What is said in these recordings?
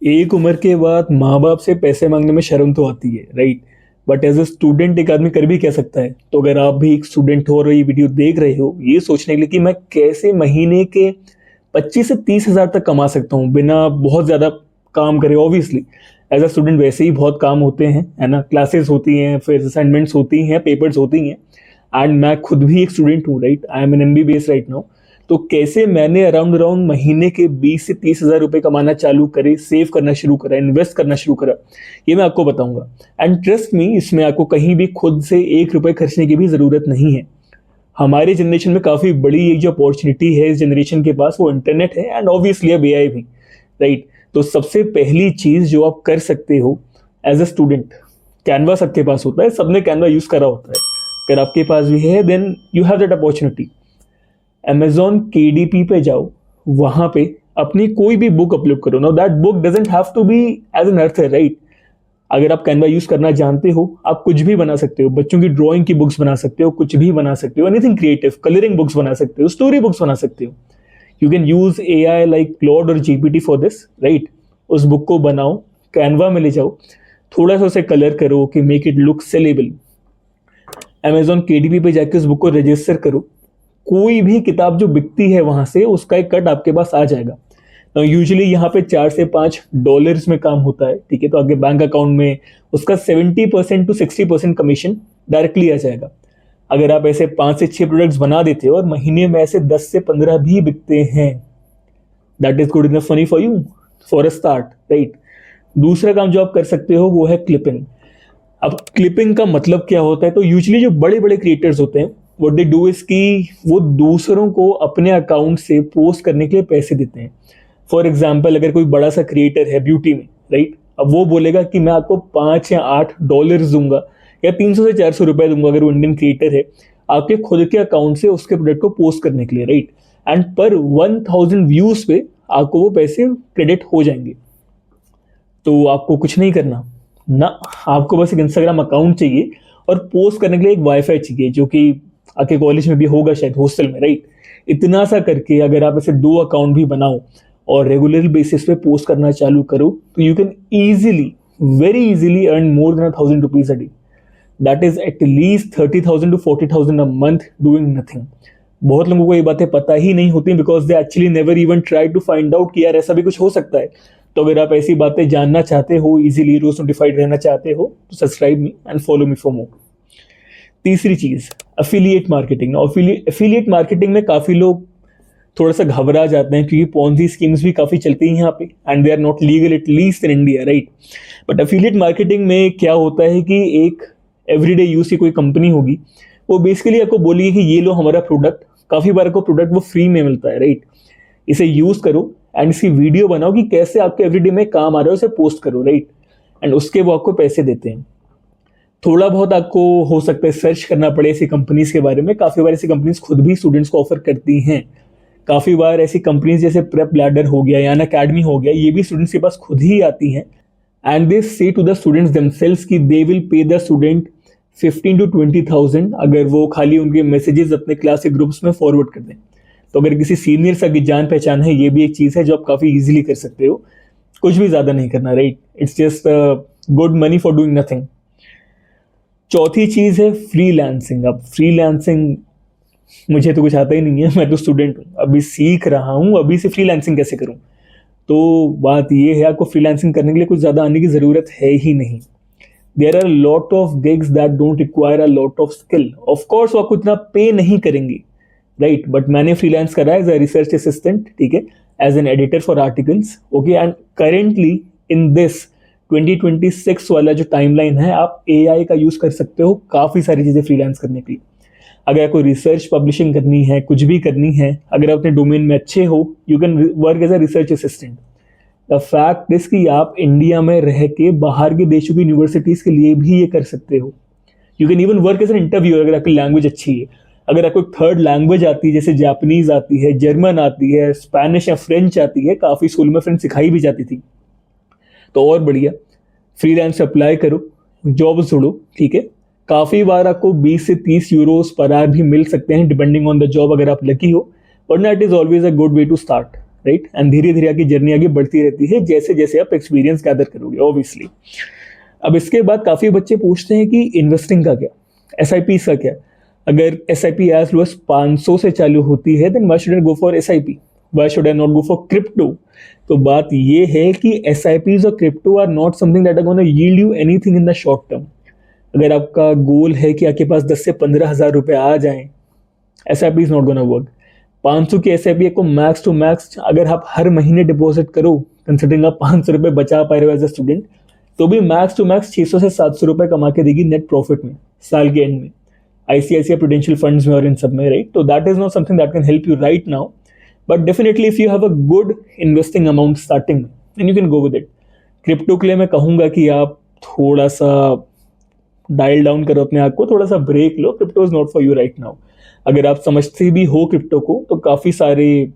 एक उम्र के बाद माँ बाप से पैसे मांगने में शर्म तो आती है, right. But as a student एक आदमी कर भी क्या सकता है। तो अगर आप भी एक स्टूडेंट हो और ये वीडियो देख रहे हो ये सोचने के लिए कि मैं कैसे महीने के 25 से 30 हज़ार तक कमा सकता हूँ बिना बहुत ज़्यादा काम करे। ऑब्वियसली एज अ स्टूडेंट वैसे ही बहुत काम होते हैं, है ना। क्लासेस होती हैं, फिर असाइनमेंट्स होती हैं, पेपर्स होती हैं। एंड मैं खुद भी एक स्टूडेंट हूँ, right. I am an MBBS right now. तो कैसे मैंने अराउंड अराउंड महीने के 20 से 30 हज़ार रुपए कमाना चालू करे, सेव करना शुरू करा, इन्वेस्ट करना शुरू करा, ये मैं आपको बताऊंगा। एंड ट्रस्ट मी, इसमें आपको कहीं भी खुद से 1 रुपए खर्चने की भी जरूरत नहीं है। हमारे जनरेशन में काफी बड़ी एक जो अपॉर्चुनिटी है इस जनरेशन के पास, वो इंटरनेट है एंड ऑब्वियसली अब AI भी, राइट। तो सबसे पहली चीज जो आप कर सकते हो एज अ स्टूडेंट, कैनवा सबके पास होता है, सबने कैनवा यूज करा होता है। अगर आपके पास भी है then you have that opportunity. Amazon KDP पे जाओ, वहां पे अपनी कोई भी बुक अपलोड करो। Now that book doesn't have to be as an अर्थ, राइट। अगर आप कैनवा यूज करना जानते हो, आप कुछ भी बना सकते हो। बच्चों की ड्राइंग की बुक्स बना सकते हो, कुछ भी बना सकते हो, एनीथिंग क्रिएटिव, कलरिंग बुक्स बना सकते हो, स्टोरी बुक्स बना सकते हो। You can use AI like Claude और GPT फॉर दिस, राइट। उस बुक को बनाओ, कैनवा में ले जाओ, थोड़ा सा उसे कलर करो कि make it look saleable. Amazon KDP पे जाके उस बुक को रजिस्टर करो। कोई भी किताब जो बिकती है वहां से उसका एक कट आपके पास आ जाएगा। तो यूजुअली यहाँ पे $4 से $5 में काम होता है, ठीक है। तो आपके बैंक अकाउंट में उसका 70% to 60% कमीशन डायरेक्टली आ जाएगा। अगर आप ऐसे 5 से 6 प्रोडक्ट्स बना देते हो और महीने में ऐसे 10 से 15 भी बिकते हैं, that is good enough money for you for a start, right. दूसरा काम जो आप कर सकते हो वो है क्लिपिंग। अब क्लिपिंग का मतलब क्या होता है, तो यूजुअली जो बड़े बड़े क्रिएटर्स होते हैं व्हाट दे डू इज कि वो दूसरों को अपने अकाउंट से पोस्ट करने के लिए पैसे देते हैं। फॉर एग्जाम्पल, अगर कोई बड़ा सा क्रिएटर है ब्यूटी में, राइट, अब वो बोलेगा कि मैं आपको $5 या $8 दूंगा या 300 से 400 रुपए दूंगा, अगर वो इंडियन क्रिएटर है, आपके खुद के अकाउंट से उसके प्रोडक्ट को पोस्ट करने के लिए, राइट। एंड पर 1000 व्यूज पे आपको वो पैसे क्रेडिट हो जाएंगे। तो आपको कुछ नहीं करना ना, आपको बस एक इंस्टाग्राम अकाउंट चाहिए और पोस्ट करने के लिए एक वाईफाई चाहिए, जो कि आपके कॉलेज में भी होगा शायद, हॉस्टल में, राइट। इतना सा करके अगर आप ऐसे 2 अकाउंट भी बनाओ और रेगुलर बेसिस पे पोस्ट करना चालू करो, तो you can easily, very easily earn more than ₹1000 a day. That is at least 30,000 to 40,000 a month doing nothing. बहुत लोगों को ये बातें पता ही नहीं होती because they actually never even try to find out कि यार ऐसा भी कुछ हो सकता है। तो अगर आप ऐसी बातें जानना चाहते हो, इजीली रोज नोटिफाइड रहना चाहते हो, तो subscribe me and follow me for more. तीसरी चीज, अफिलिएट मार्केटिंग। अफिलिएट मार्केटिंग में काफी लोग थोड़ा सा घबरा जाते हैं क्योंकि पॉन्जी स्कीम्स भी काफी चलती हैं यहाँ पे and they are not legal at least in India, right. But affiliate marketing में क्या होता है कि एक एवरीडे यूज की कोई कंपनी होगी, वो बेसिकली आपको बोलेगी कि ये लो हमारा प्रोडक्ट। काफी बार आपको प्रोडक्ट वो फ्री में मिलता है, राइट। इसे यूज करो एंड इसकी वीडियो बनाओ कि कैसे आपके एवरीडे में काम आ रहा है, उसे पोस्ट करो, राइट। एंड उसके वो आपको पैसे देते हैं। थोड़ा बहुत आपको हो सकता है सर्च करना पड़े ऐसी कंपनीज के बारे में। काफी बार ऐसी कंपनीज खुद भी स्टूडेंट्स को ऑफर करती हैं। काफी बार ऐसी कंपनीज जैसे प्रेप लैडर हो गया या अकेडमी हो गया, ये भी स्टूडेंट्स के पास खुद ही आती हैं एंड दे से टू द स्टूडेंट्स देमसेल्व्स कि they will pay the student 15 to 20,000 अगर वो खाली उनके मैसेजेस अपने क्लास के ग्रुप्स में फॉरवर्ड कर दें। तो अगर किसी सीनियर सा की जान पहचान है, ये भी एक चीज है जो आप काफी इजीली कर सकते हो। कुछ भी ज्यादा नहीं करना, right. It's just good money for doing nothing. चौथी चीज है फ्रीलांसिंग। अब फ्रीलांसिंग मुझे तो कुछ आता ही नहीं है, मैं तो स्टूडेंट हूँ, अभी सीख रहा हूँ, अभी से फ्रीलांसिंग कैसे करूँ। तो बात ये है, आपको फ्रीलांसिंग करने के लिए कुछ ज्यादा आने की जरूरत है ही नहीं। There are lot of gigs that don't require a lot of skill. Of course वो आपको इतना पे नहीं करेंगे, राइट। बट मैंने फ्रीलांस करा एज अ रिसर्च असिस्टेंट, ठीक है, as an editor for articles, okay. And currently in this 2026 वाला जो टाइमलाइन है, आप AI का यूज कर सकते हो काफी सारी चीजें फ्रीलांस करने के लिए। अगर आपको रिसर्च पब्लिशिंग करनी है, कुछ भी करनी है, अगर आप अपने डोमेन में अच्छे हो, you can work as a research assistant. The fact is कि आप इंडिया में रह के बाहर के देशों की यूनिवर्सिटीज के लिए भी ये कर सकते हो। You can even work as an interview अगर आपकी लैंग्वेज अच्छी है। अगर आपको एक थर्ड लैंग्वेज आती है, जैसे जापानीज आती है, जर्मन आती है, स्पेनिश या फ्रेंच आती है, काफी स्कूल में फ्रेंच सिखाई भी जाती थी, तो और बढ़िया। फ्रीलांस अप्लाई करो, जॉब ढूंढो, ठीक है। काफी बार आपको 20 से 30 यूरोस पर आवर भी मिल सकते हैं डिपेंडिंग ऑन द जॉब, अगर आप लकी हो। वरना it is always a good way to start. Right, and धीरे धीरे आपकी जर्नी आगे बढ़ती रहती है जैसे जैसे आप एक्सपीरियंस गैदर करोगे ऑब्वियसली। अब इसके बाद काफ़ी बच्चे पूछते हैं कि इन्वेस्टिंग का क्या, SIP का क्या। अगर SIP एज लो एज 500 से चालू होती है then why should I go for SIP, why should I not go for crypto. तो बात ये है कि SIPs और crypto are not something that are gonna yield you anything in the short term. अगर आपका गोल है कि आपके पास 10 से 15 हज़ार रुपये आ जाएं, SIP is not gonna work. 500 की SIP को मैक्स टू मैक्स अगर आप हर महीने डिपॉजिट करो, कंसिडरिंग आप 500 रुपये बचा पा रहे हो एज अ स्टूडेंट, तो भी मैक्स टू मैक्स 600 से 700 रुपये कमा के देगी नेट प्रॉफिट में साल के एंड में, ICICI प्रूडेंशियल फंड्स में और इन सब में, राइट। तो that is not something that can help you right now, but definitely if you have a good investing amount starting then you can go with it. Crypto के लिए मैं कहूँगा कि आप थोड़ा सा डायल डाउन करो अपने आप को, थोड़ा सा ब्रेक लो, crypto is not for you right now. अगर आप समझते भी हो क्रिप्टो को तो काफ़ी सारे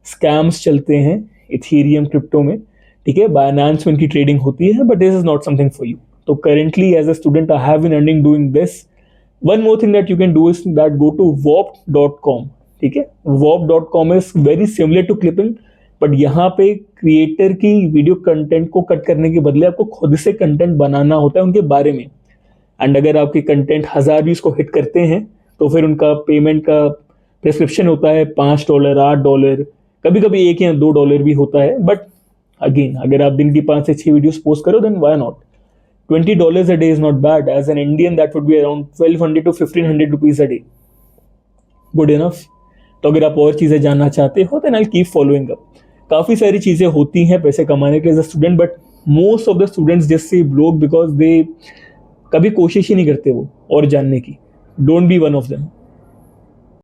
स्कैम्स चलते हैं इथेरियम क्रिप्टो में, ठीक है, बाइनेंस में इनकी ट्रेडिंग होती है, but this is not something for you. तो currently as a student I have been earning doing this. One more thing that you can do is that go to warp.com, ठीक है। warp.com is very similar to clipping, but यहाँ पे creator की video content को cut करने के बदले आपको खुद से कंटेंट बनाना होता है उनके बारे में। एंड अगर आपके कंटेंट 1000 व्यूज को हिट करते हैं तो फिर उनका पेमेंट का प्रेस्क्रिप्शन होता है $5, $8, कभी कभी $1 या $2 भी होता है। बट अगेन अगर आप दिन की 5 से 6 वीडियोस पोस्ट करो then why not. $20 a day is not bad. As an Indian that would be around 1200 to 1500 rupees a day. Good enough. तो अगर आप और चीज़ें जानना चाहते हो then I keep following up. काफ़ी सारी चीज़ें होती हैं पैसे कमाने के लिए as a student, but most of the students just stay broke because they कभी कोशिश ही नहीं करते वो और जानने की। Don't be one of them.